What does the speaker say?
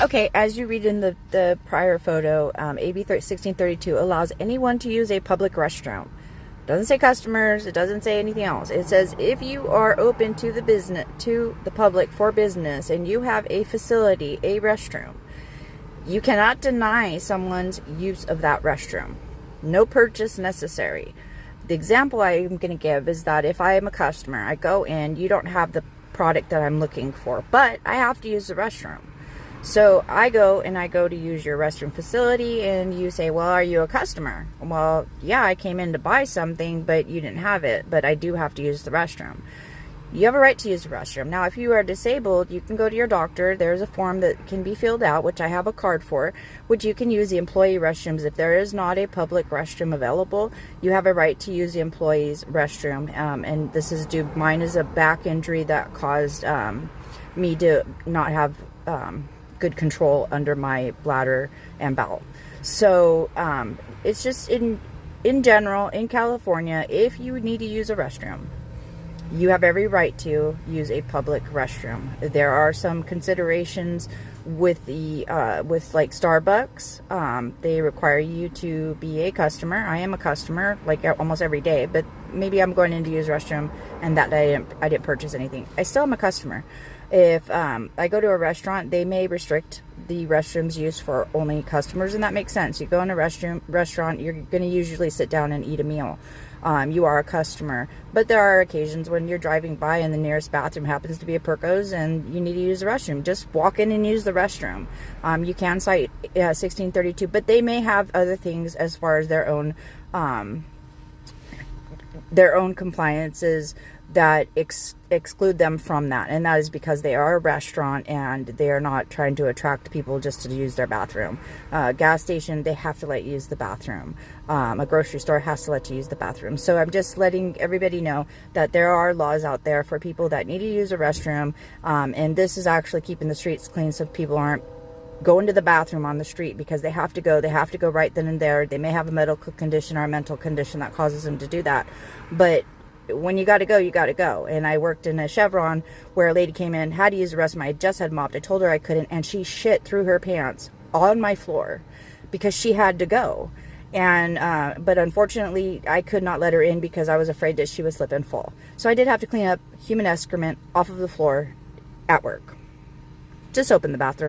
Okay, as you read in the prior photo, AB 1632 allows anyone to use a public restroom. It doesn't say customers, it doesn't say anything else. It says if you are open to the business, to the public for business, and you have a facility, a restroom, you cannot deny someone's use of that restroom. No purchase necessary. The example I am going to give is that if I am a customer, I go in, you don't have the product that I'm looking for, but I have to use the restroom. So I go to use your restroom facility, and you say, well, are you a customer? Well, yeah, I came in to buy something, but you didn't have it, but I do have to use the restroom. You have a right to use the restroom. Now, if you are disabled, you can go to your doctor. There's a form that can be filled out, which I have a card for, which you can use the employee restrooms. If there is not a public restroom available, you have a right to use the employee's restroom. And this is due, mine is a back injury that caused me to not have good control under my bladder and bowel. So it's just in general, in California, if you need to use a restroom, you have every right to use a public restroom. There are some considerations with the with like Starbucks. They require you to be a customer. I am a customer like almost every day, but maybe I'm going in to use the restroom and that day I didn't purchase anything. I still am a customer. If I go to a restaurant, they may restrict the restrooms used for only customers, and that makes sense. You go in a restaurant, you're going to usually sit down and eat a meal. You are a customer, but there are occasions when you're driving by and the nearest bathroom happens to be a Perco's and you need to use the restroom. Just walk in and use the restroom. You can cite 1632, but they may have other things as far as their own compliances that exclude them from that, and that is because they are a restaurant and they are not trying to attract people just to use their bathroom. Gas station, they have to let you use the bathroom. A grocery store has to let you use the bathroom. So I'm just letting everybody know that there are laws out there for people that need to use a restroom, and this is actually keeping the streets clean so people aren't going to the bathroom on the street because they have to go right then and there. They may have a medical condition or a mental condition that causes them to do that, but when you got to go, you got to go. And I worked in a Chevron where a lady came in, had to use the restroom. I had just had mopped. I told her I couldn't, and she shit through her pants on my floor because she had to go. And but unfortunately, I could not let her in because I was afraid that she would slip and fall. So I did have to clean up human excrement off of the floor at work. Just open the bathroom.